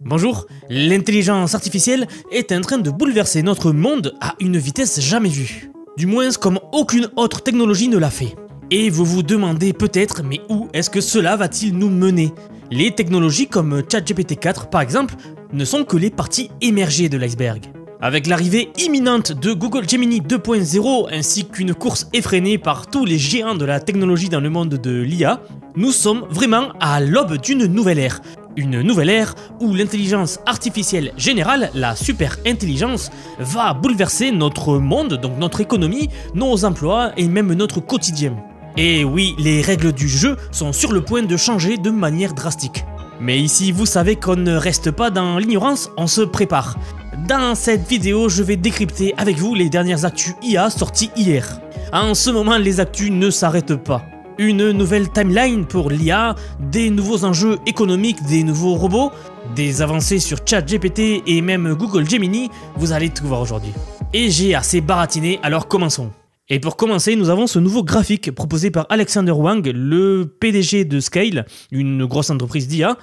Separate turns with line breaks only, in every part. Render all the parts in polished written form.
Bonjour, l'intelligence artificielle est en train de bouleverser notre monde à une vitesse jamais vue. Du moins comme aucune autre technologie ne l'a fait. Et vous vous demandez peut-être, mais où est-ce que cela va-t-il nous mener? Les technologies comme ChatGPT 4 par exemple ne sont que les parties émergées de l'iceberg. Avec l'arrivée imminente de Google Gemini 2.0 ainsi qu'une course effrénée par tous les géants de la technologie dans le monde de l'IA, nous sommes vraiment à l'aube d'une nouvelle ère. Une nouvelle ère où l'intelligence artificielle générale, la super intelligence, va bouleverser notre monde, donc notre économie, nos emplois et même notre quotidien. Et oui, les règles du jeu sont sur le point de changer de manière drastique. Mais ici, vous savez qu'on ne reste pas dans l'ignorance, on se prépare. Dans cette vidéo, je vais décrypter avec vous les dernières actus IA sorties hier. En ce moment, les actus ne s'arrêtent pas. Une nouvelle timeline pour l'IA, des nouveaux enjeux économiques, des nouveaux robots, des avancées sur ChatGPT et même Google Gemini, vous allez tout voir aujourd'hui. Et j'ai assez baratiné, alors commençons. Et pour commencer, nous avons ce nouveau graphique proposé par Alexander Wang, le PDG de Scale, une grosse entreprise d'IA,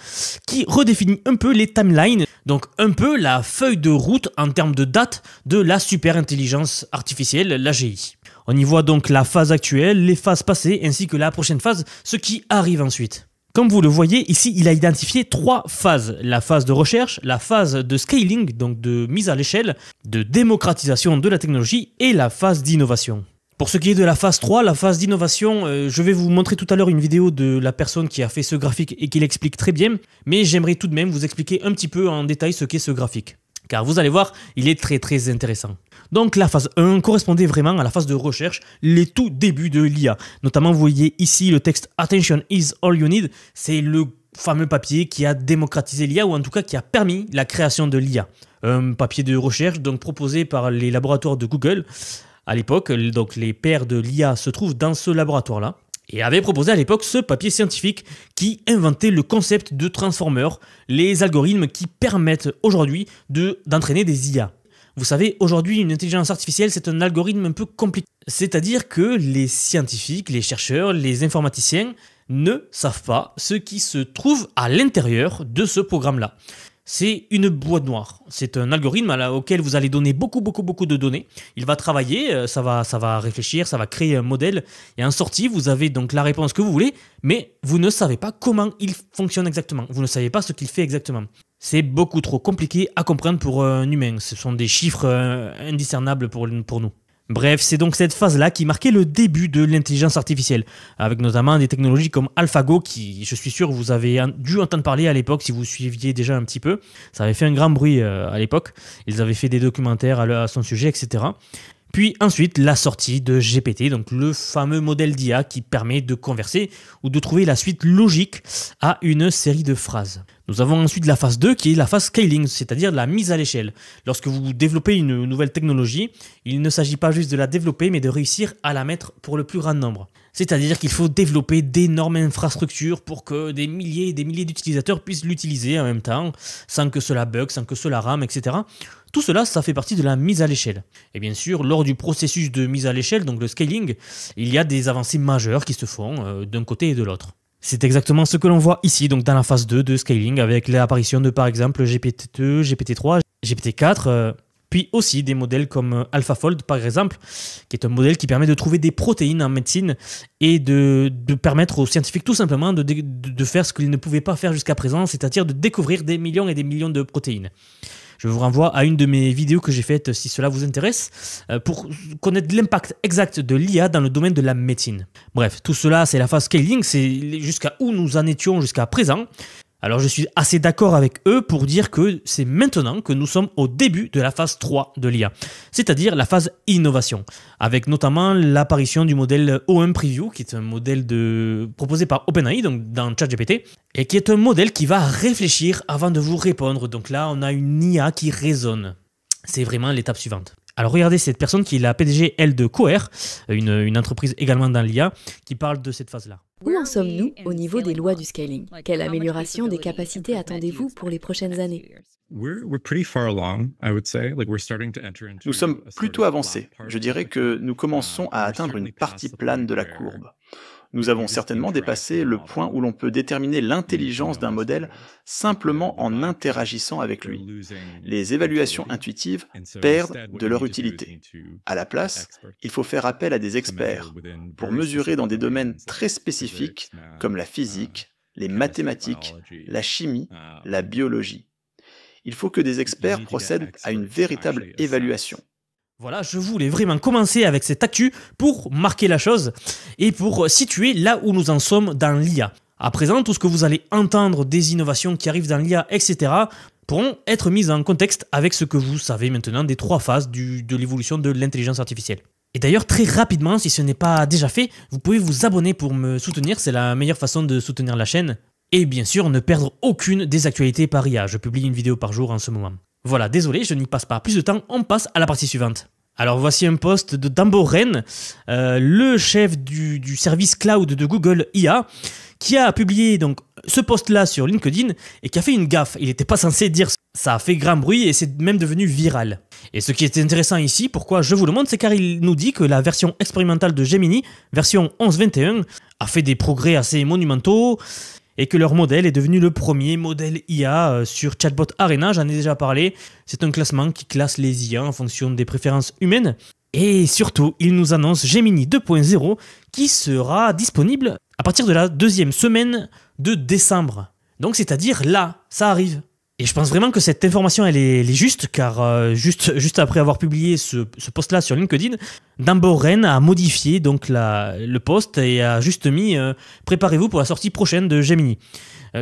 qui redéfinit un peu les timelines, donc un peu la feuille de route en termes de date de la super intelligence artificielle, l'AGI. On y voit donc la phase actuelle, les phases passées ainsi que la prochaine phase, ce qui arrive ensuite. Comme vous le voyez, ici il a identifié trois phases. La phase de recherche, la phase de scaling, donc de mise à l'échelle, de démocratisation de la technologie et la phase d'innovation. Pour ce qui est de la phase 3, la phase d'innovation, je vais vous montrer tout à l'heure une vidéo de la personne qui a fait ce graphique et qui l'explique très bien, mais j'aimerais tout de même vous expliquer un petit peu en détail ce qu'est ce graphique. Car vous allez voir, il est très intéressant. Donc la phase 1 correspondait vraiment à la phase de recherche, les tout débuts de l'IA. Notamment, vous voyez ici le texte Attention is all you need, c'est le fameux papier qui a démocratisé l'IA, ou en tout cas qui a permis la création de l'IA. Un papier de recherche donc proposé par les laboratoires de Google à l'époque, donc les pairs de l'IA se trouvent dans ce laboratoire-là, et avait proposé à l'époque ce papier scientifique qui inventait le concept de transformer, les algorithmes qui permettent aujourd'hui d'entraîner des IA. Vous savez, aujourd'hui, une intelligence artificielle, c'est un algorithme un peu compliqué. C'est-à-dire que les scientifiques, les chercheurs, les informaticiens ne savent pas ce qui se trouve à l'intérieur de ce programme-là. C'est une boîte noire. C'est un algorithme auquel vous allez donner beaucoup de données. Il va travailler, ça va réfléchir, ça va créer un modèle. Et en sortie, vous avez donc la réponse que vous voulez, mais vous ne savez pas comment il fonctionne exactement. Vous ne savez pas ce qu'il fait exactement. C'est beaucoup trop compliqué à comprendre pour un humain. Ce sont des chiffres indiscernables pour nous. Bref, c'est donc cette phase-là qui marquait le début de l'intelligence artificielle, avec notamment des technologies comme AlphaGo, qui, je suis sûr, vous avez dû entendre parler à l'époque si vous suiviez déjà un petit peu. Ça avait fait un grand bruit à l'époque. Ils avaient fait des documentaires à son sujet, etc. Puis ensuite, la sortie de GPT, donc le fameux modèle d'IA qui permet de converser ou de trouver la suite logique à une série de phrases. Nous avons ensuite la phase 2 qui est la phase scaling, c'est-à-dire la mise à l'échelle. Lorsque vous développez une nouvelle technologie, il ne s'agit pas juste de la développer, mais de réussir à la mettre pour le plus grand nombre. C'est-à-dire qu'il faut développer d'énormes infrastructures pour que des milliers et des milliers d'utilisateurs puissent l'utiliser en même temps, sans que cela bug, sans que cela rame, etc. Tout cela, ça fait partie de la mise à l'échelle. Et bien sûr, lors du processus de mise à l'échelle, donc le scaling, il y a des avancées majeures qui se font d'un côté et de l'autre. C'est exactement ce que l'on voit ici, donc dans la phase 2 de scaling, avec l'apparition de par exemple GPT-2, GPT-3, GPT-4, puis aussi des modèles comme AlphaFold par exemple, qui est un modèle qui permet de trouver des protéines en médecine et de permettre aux scientifiques tout simplement de faire ce qu'ils ne pouvaient pas faire jusqu'à présent, c'est-à-dire de découvrir des millions et des millions de protéines. Je vous renvoie à une de mes vidéos que j'ai faites si cela vous intéresse, pour connaître l'impact exact de l'IA dans le domaine de la médecine. Bref, tout cela c'est la phase scaling, c'est jusqu'à où nous en étions jusqu'à présent. Alors je suis assez d'accord avec eux pour dire que c'est maintenant que nous sommes au début de la phase 3 de l'IA, c'est-à-dire la phase innovation, avec notamment l'apparition du modèle O1 Preview, qui est un modèle proposé par OpenAI, donc dans ChatGPT, et qui est un modèle qui va réfléchir avant de vous répondre. Donc là, on a une IA qui raisonne. C'est vraiment l'étape suivante. Alors regardez cette personne qui est la PDG, elle, de Cohere, une entreprise également dans l'IA, qui parle de cette phase-là.
Où en sommes-nous au niveau des lois du scaling? Quelle amélioration des capacités attendez-vous pour les prochaines années?
Nous sommes plutôt avancés. Je dirais que nous commençons à atteindre une partie plane de la courbe.
Nous avons certainement dépassé le point où l'on peut déterminer l'intelligence d'un modèle simplement en interagissant avec lui. Les évaluations intuitives perdent de leur utilité. À la place, il faut faire appel à des experts pour mesurer dans des domaines très spécifiques comme la physique, les mathématiques, la chimie, la biologie. Il faut que des experts procèdent à une véritable évaluation.
Voilà, je voulais vraiment commencer avec cette actu pour marquer la chose et pour situer là où nous en sommes dans l'IA. À présent, tout ce que vous allez entendre des innovations qui arrivent dans l'IA, etc., pourront être mises en contexte avec ce que vous savez maintenant des 3 phases de l'évolution de l'intelligence artificielle. Et d'ailleurs, très rapidement, si ce n'est pas déjà fait, vous pouvez vous abonner pour me soutenir, c'est la meilleure façon de soutenir la chaîne. Et bien sûr, ne perdre aucune des actualités par IA, je publie une vidéo par jour en ce moment. Voilà, désolé, je n'y passe pas plus de temps, on passe à la partie suivante. Alors voici un post de Dambo Ren, le chef du service cloud de Google IA, qui a publié donc ce post-là sur LinkedIn et qui a fait une gaffe. Il n'était pas censé dire ça, a fait grand bruit et c'est même devenu viral. Et ce qui est intéressant ici, pourquoi je vous le montre, c'est car il nous dit que la version expérimentale de Gemini, version 11.21, a fait des progrès assez monumentaux, et que leur modèle est devenu le premier modèle IA sur Chatbot Arena, j'en ai déjà parlé. C'est un classement qui classe les IA en fonction des préférences humaines. Et surtout, il nous annonce Gemini 2.0 qui sera disponible à partir de la 2e semaine de décembre. Donc c'est-à-dire là, ça arrive. Et je pense vraiment que cette information elle est juste, car juste après avoir publié ce post-là sur LinkedIn, Dambo Ren a modifié donc le post et a juste mis préparez-vous pour la sortie prochaine de Gemini.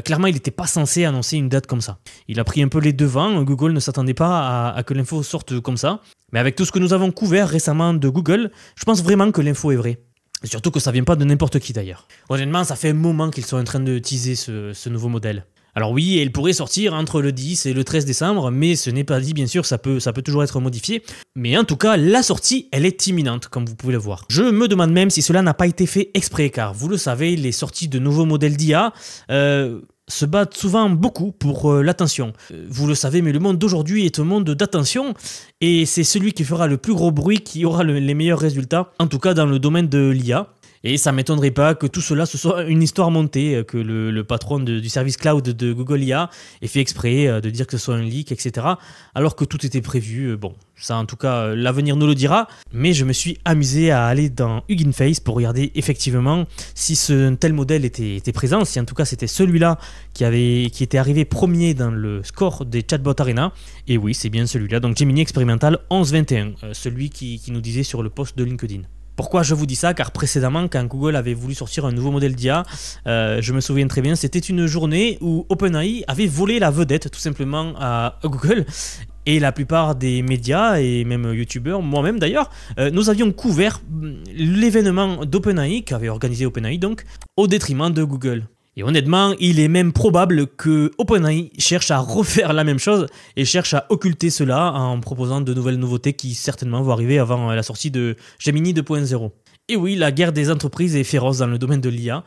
Clairement, il n'était pas censé annoncer une date comme ça. Il a pris un peu les devants, Google ne s'attendait pas à que l'info sorte comme ça. Mais avec tout ce que nous avons couvert récemment de Google, je pense vraiment que l'info est vraie. Et surtout que ça vient pas de n'importe qui d'ailleurs. Honnêtement, ça fait un moment qu'ils sont en train de teaser ce nouveau modèle. Alors oui, elle pourrait sortir entre le 10 et le 13 décembre, mais ce n'est pas dit, bien sûr, ça peut toujours être modifié. Mais en tout cas, la sortie, elle est imminente, comme vous pouvez le voir. Je me demande même si cela n'a pas été fait exprès, car vous le savez, les sorties de nouveaux modèles d'IA se battent souvent beaucoup pour l'attention. Vous le savez, mais le monde d'aujourd'hui est un monde d'attention, et c'est celui qui fera le plus gros bruit qui aura les meilleurs résultats, en tout cas dans le domaine de l'IA. Et ça ne m'étonnerait pas que tout cela ce soit une histoire montée, que le patron du service cloud de Google IA ait fait exprès de dire que ce soit un leak, etc. Alors que tout était prévu. Bon, ça en tout cas, l'avenir nous le dira. Mais je me suis amusé à aller dans Hugging Face pour regarder effectivement si un tel modèle était présent, si en tout cas c'était celui-là qui était arrivé premier dans le score des Chatbot Arena. Et oui, c'est bien celui-là, donc Gemini expérimental 11.21, celui qui nous disait sur le post de LinkedIn. Pourquoi je vous dis ça? Car précédemment, quand Google avait voulu sortir un nouveau modèle d'IA, je me souviens très bien, c'était une journée où OpenAI avait volé la vedette tout simplement à Google. Et la plupart des médias, et même youtubeurs, moi-même d'ailleurs, nous avions couvert l'événement d'OpenAI, qu'avait organisé OpenAI donc, au détriment de Google. Et honnêtement, il est même probable que OpenAI cherche à refaire la même chose et cherche à occulter cela en proposant de nouvelles nouveautés qui certainement vont arriver avant la sortie de Gemini 2.0. Et oui, la guerre des entreprises est féroce dans le domaine de l'IA.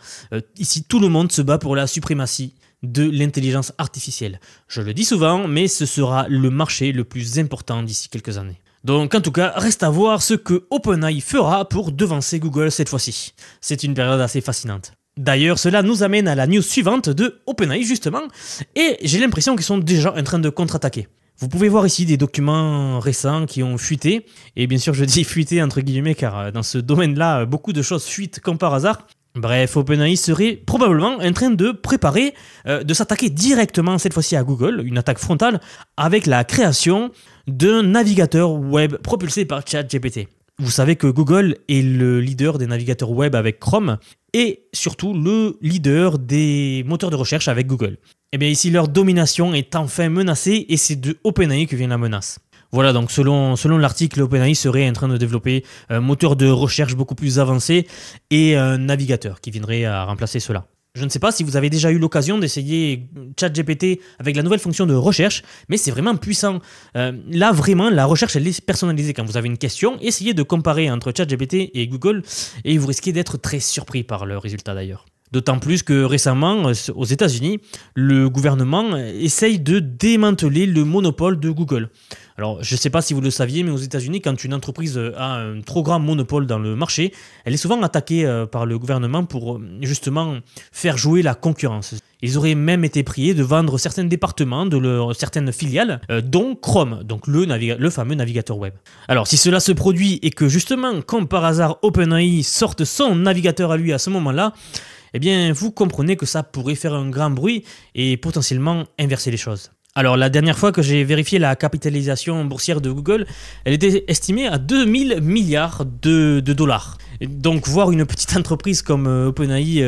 Ici, tout le monde se bat pour la suprématie de l'intelligence artificielle. Je le dis souvent, mais ce sera le marché le plus important d'ici quelques années. Donc en tout cas, reste à voir ce que OpenAI fera pour devancer Google cette fois-ci. C'est une période assez fascinante. D'ailleurs, cela nous amène à la news suivante de OpenAI justement, et j'ai l'impression qu'ils sont déjà en train de contre-attaquer. Vous pouvez voir ici des documents récents qui ont fuité, et bien sûr je dis fuité entre guillemets car dans ce domaine-là, beaucoup de choses fuitent comme par hasard. Bref, OpenAI serait probablement en train de préparer, de s'attaquer directement cette fois-ci à Google, une attaque frontale, avec la création d'un navigateur web propulsé par ChatGPT. Vous savez que Google est le leader des navigateurs web avec Chrome et surtout le leader des moteurs de recherche avec Google. Et bien ici, leur domination est enfin menacée et c'est de OpenAI que vient la menace. Voilà, donc selon l'article, OpenAI serait en train de développer un moteur de recherche beaucoup plus avancé et un navigateur qui viendrait à remplacer cela. Je ne sais pas si vous avez déjà eu l'occasion d'essayer ChatGPT avec la nouvelle fonction de recherche, mais c'est vraiment puissant. Là, vraiment, la recherche, elle est personnalisée. Quand vous avez une question, essayez de comparer entre ChatGPT et Google et vous risquez d'être très surpris par le résultat d'ailleurs. D'autant plus que récemment, aux États-Unis, le gouvernement essaye de démanteler le monopole de Google. Alors, je ne sais pas si vous le saviez, mais aux États-Unis, quand une entreprise a un trop grand monopole dans le marché, elle est souvent attaquée par le gouvernement pour justement faire jouer la concurrence. Ils auraient même été priés de vendre certains départements de certaines filiales, dont Chrome, donc le fameux navigateur web. Alors, si cela se produit et que justement, comme par hasard, OpenAI sorte son navigateur à lui à ce moment-là, eh bien, vous comprenez que ça pourrait faire un grand bruit et potentiellement inverser les choses. Alors, la dernière fois que j'ai vérifié la capitalisation boursière de Google, elle était estimée à 2000 milliards de dollars. Et donc, voir une petite entreprise comme OpenAI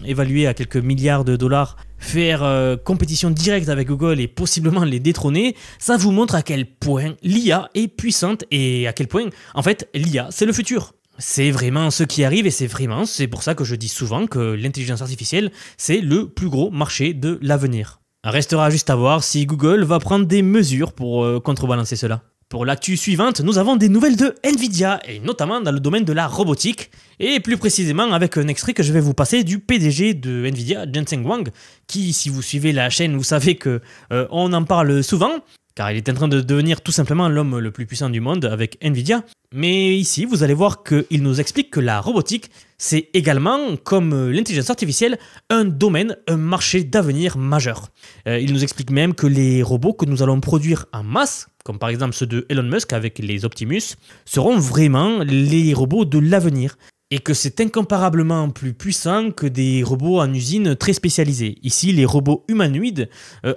évaluée à quelques milliards de dollars faire compétition directe avec Google et possiblement les détrôner, ça vous montre à quel point l'IA est puissante et à quel point, en fait, l'IA, c'est le futur. C'est vraiment ce qui arrive et c'est pour ça que je dis souvent que l'intelligence artificielle, c'est le plus gros marché de l'avenir. Restera juste à voir si Google va prendre des mesures pour contrebalancer cela. Pour l'actu suivante, nous avons des nouvelles de Nvidia, et notamment dans le domaine de la robotique, et plus précisément avec un extrait que je vais vous passer du PDG de Nvidia, Jensen Huang, qui, si vous suivez la chaîne, vous savez que on en parle souvent, car il est en train de devenir tout simplement l'homme le plus puissant du monde avec Nvidia. Mais ici, vous allez voir qu'il nous explique que la robotique, c'est également, comme l'intelligence artificielle, un domaine, un marché d'avenir majeur. Il nous explique même que les robots que nous allons produire en masse, comme par exemple ceux de Elon Musk avec les Optimus, seront vraiment les robots de l'avenir. Et que c'est incomparablement plus puissant que des robots en usine très spécialisés. Ici, les robots humanoïdes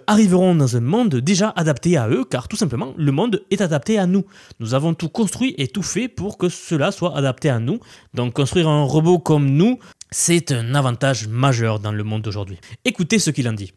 arriveront dans un monde déjà adapté à eux, car tout simplement, le monde est adapté à nous. Nous avons tout construit et tout fait pour que cela soit adapté à nous. Donc construire un robot comme nous, c'est un avantage majeur dans le monde d'aujourd'hui. Écoutez ce qu'il en dit.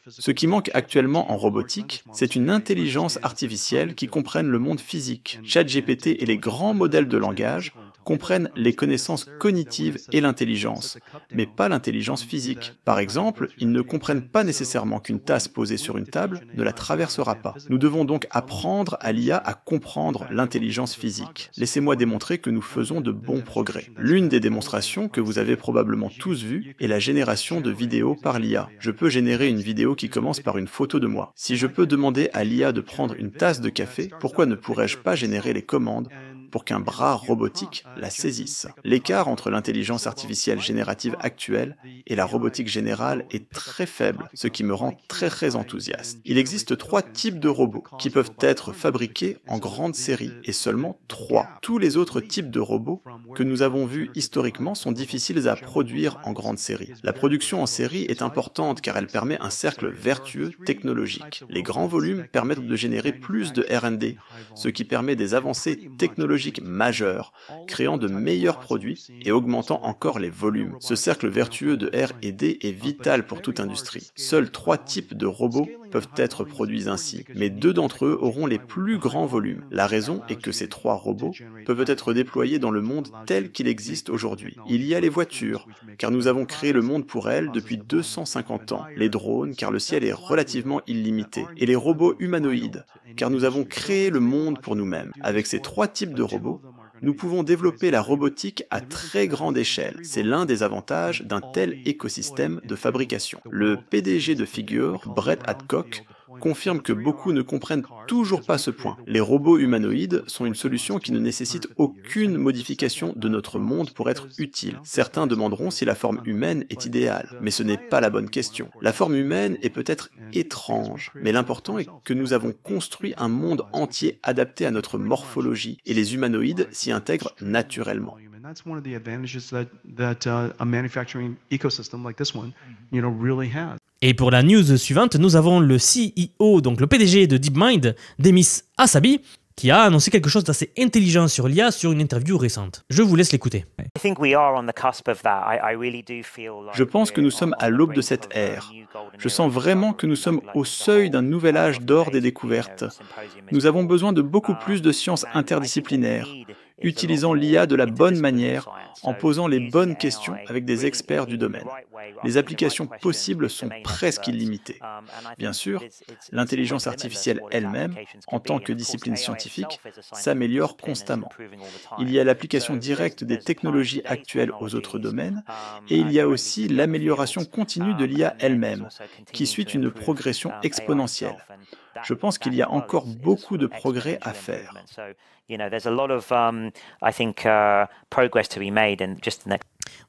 Ce qui manque actuellement en robotique, c'est une intelligence artificielle qui comprenne le monde physique. ChatGPT et les grands modèles de langage comprennent les connaissances cognitives et l'intelligence, mais pas l'intelligence physique. Par exemple, ils ne comprennent pas nécessairement qu'une tasse posée sur une table ne la traversera pas. Nous devons donc apprendre à l'IA à comprendre l'intelligence physique. Laissez-moi démontrer que nous faisons de bons progrès. L'une des démonstrations que vous avez probablement tous vues est la génération de vidéos par l'IA. Je peux générer une vidéo qui commence par une photo de moi. Si je peux demander à l'IA de prendre une tasse de café, pourquoi ne pourrais-je pas générer les commandes pour qu'un bras robotique la saisisse? L'écart entre l'intelligence artificielle générative actuelle et la robotique générale est très faible, ce qui me rend très enthousiaste. Il existe 3 types de robots qui peuvent être fabriqués en grande série, et seulement 3. Tous les autres types de robots que nous avons vus historiquement sont difficiles à produire en grande série. La production en série est importante car elle permet un cercle vertueux technologique. Les grands volumes permettent de générer plus de R&D, ce qui permet des avancées technologiques majeures, créant de meilleurs produits et augmentant encore les volumes. Ce cercle vertueux de R&D est vital pour toute industrie. Seuls 3 types de robots peuvent être produits ainsi, mais 2 d'entre eux auront les plus grands volumes. La raison est que ces 3 robots peuvent être déployés dans le monde tel qu'il existe aujourd'hui. Il y a les voitures, car nous avons créé le monde pour elles depuis 250 ans, les drones, car le ciel est relativement illimité, et les robots humanoïdes, car nous avons créé le monde pour nous-mêmes. Avec ces 3 types de robots, nous pouvons développer la robotique à très grande échelle. C'est l'un des avantages d'un tel écosystème de fabrication. Le PDG de Figure, Brett Adcock, confirme que beaucoup ne comprennent toujours pas ce point. Les robots humanoïdes sont une solution qui ne nécessite aucune modification de notre monde pour être utile. Certains demanderont si la forme humaine est idéale, mais ce n'est pas la bonne question. La forme humaine est peut-être étrange, mais l'important est que nous avons construit un monde entier adapté à notre morphologie, et les humanoïdes s'y intègrent naturellement.
That's one of the advantages that a manufacturing ecosystem like this one, really has.
Et pour la news suivante, nous avons le CEO, donc le PDG de DeepMind, Demis Hassabis, qui a annoncé quelque chose d'assez intelligent sur l'IA sur une interview récente. Je vous laisse l'écouter.
Je pense que nous sommes à l'aube de cette ère. Je sens vraiment que nous sommes au seuil d'un nouvel âge d'or des découvertes. Nous avons besoin de beaucoup plus de sciences interdisciplinaires, utilisant l'IA de la bonne manière, en posant les bonnes questions avec des experts du domaine. Les applications possibles sont presque illimitées. Bien sûr, l'intelligence artificielle elle-même, en tant que discipline scientifique, s'améliore constamment. Il y a l'application directe des technologies actuelles aux autres domaines, et il y a aussi l'amélioration continue de l'IA elle-même, qui suit une progression exponentielle. Je pense qu'il y a encore beaucoup de progrès à faire.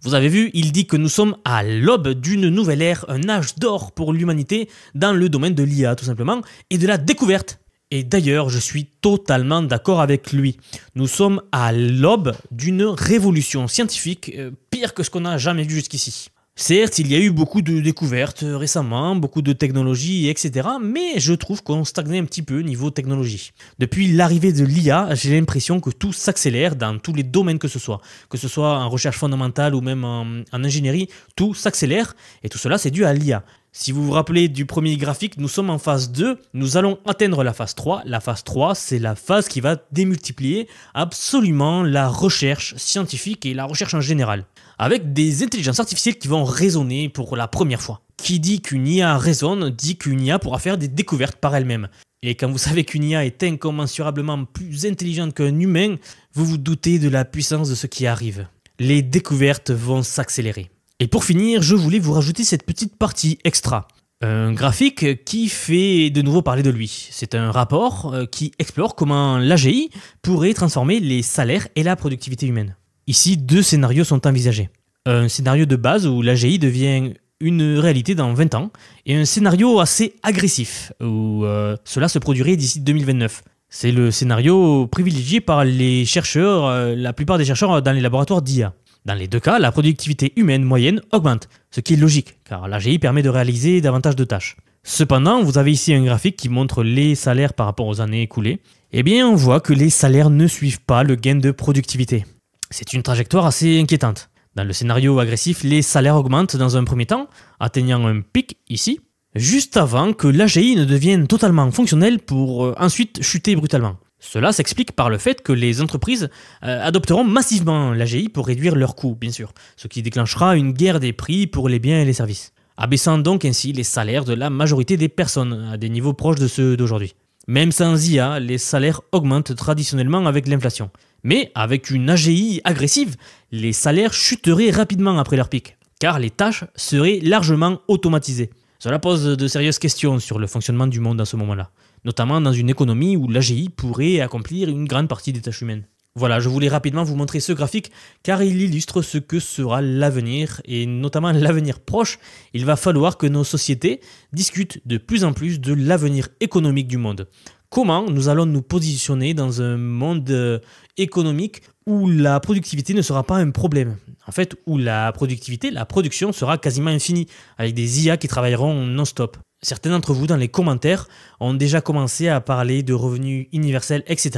Vous avez vu, il dit que nous sommes à l'aube d'une nouvelle ère, un âge d'or pour l'humanité dans le domaine de l'IA tout simplement, et de la découverte. Et d'ailleurs, je suis totalement d'accord avec lui. Nous sommes à l'aube d'une révolution scientifique pire que ce qu'on n'a jamais vu jusqu'ici. Certes, il y a eu beaucoup de découvertes récemment, beaucoup de technologies, etc. Mais je trouve qu'on stagnait un petit peu niveau technologie. Depuis l'arrivée de l'IA, j'ai l'impression que tout s'accélère dans tous les domaines que ce soit en recherche fondamentale ou même en ingénierie, tout s'accélère et tout cela c'est dû à l'IA. Si vous vous rappelez du premier graphique, nous sommes en phase 2, nous allons atteindre la phase 3. La phase 3, c'est la phase qui va démultiplier absolument la recherche scientifique et la recherche en général. Avec des intelligences artificielles qui vont raisonner pour la première fois. Qui dit qu'une IA raisonne, dit qu'une IA pourra faire des découvertes par elle-même. Et quand vous savez qu'une IA est incommensurablement plus intelligente qu'un humain, vous vous doutez de la puissance de ce qui arrive. Les découvertes vont s'accélérer. Et pour finir, je voulais vous rajouter cette petite partie extra. Un graphique qui fait de nouveau parler de lui. C'est un rapport qui explore comment l'AGI pourrait transformer les salaires et la productivité humaine. Ici, deux scénarios sont envisagés. Un scénario de base où l'AGI devient une réalité dans 20 ans et un scénario assez agressif où cela se produirait d'ici 2029. C'est le scénario privilégié par les chercheurs, la plupart des chercheurs dans les laboratoires d'IA. Dans les deux cas, la productivité humaine moyenne augmente, ce qui est logique, car l'AGI permet de réaliser davantage de tâches. Cependant, vous avez ici un graphique qui montre les salaires par rapport aux années écoulées. Eh bien, on voit que les salaires ne suivent pas le gain de productivité. C'est une trajectoire assez inquiétante. Dans le scénario agressif, les salaires augmentent dans un premier temps, atteignant un pic ici, juste avant que l'AGI ne devienne totalement fonctionnelle pour ensuite chuter brutalement. Cela s'explique par le fait que les entreprises adopteront massivement l'AGI pour réduire leurs coûts, bien sûr, ce qui déclenchera une guerre des prix pour les biens et les services, abaissant donc ainsi les salaires de la majorité des personnes à des niveaux proches de ceux d'aujourd'hui. Même sans IA, les salaires augmentent traditionnellement avec l'inflation. Mais avec une AGI agressive, les salaires chuteraient rapidement après leur pic, car les tâches seraient largement automatisées. Cela pose de sérieuses questions sur le fonctionnement du monde à ce moment-là, notamment dans une économie où l'AGI pourrait accomplir une grande partie des tâches humaines. Voilà, je voulais rapidement vous montrer ce graphique car il illustre ce que sera l'avenir et notamment l'avenir proche. Il va falloir que nos sociétés discutent de plus en plus de l'avenir économique du monde. Comment nous allons nous positionner dans un monde économique où la productivité ne sera pas un problème. En fait, où la production sera quasiment infinie, avec des IA qui travailleront non-stop. Certains d'entre vous, dans les commentaires, ont déjà commencé à parler de revenus universels, etc.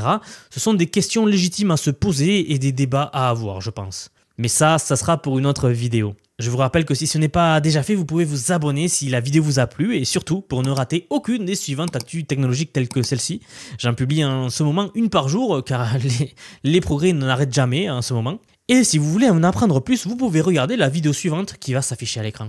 Ce sont des questions légitimes à se poser et des débats à avoir, je pense. Mais ça sera pour une autre vidéo. Je vous rappelle que si ce n'est pas déjà fait, vous pouvez vous abonner si la vidéo vous a plu et surtout pour ne rater aucune des suivantes actus technologiques telles que celle-ci. J'en publie en ce moment une par jour car les progrès n'arrêtent jamais en ce moment. Et si vous voulez en apprendre plus, vous pouvez regarder la vidéo suivante qui va s'afficher à l'écran.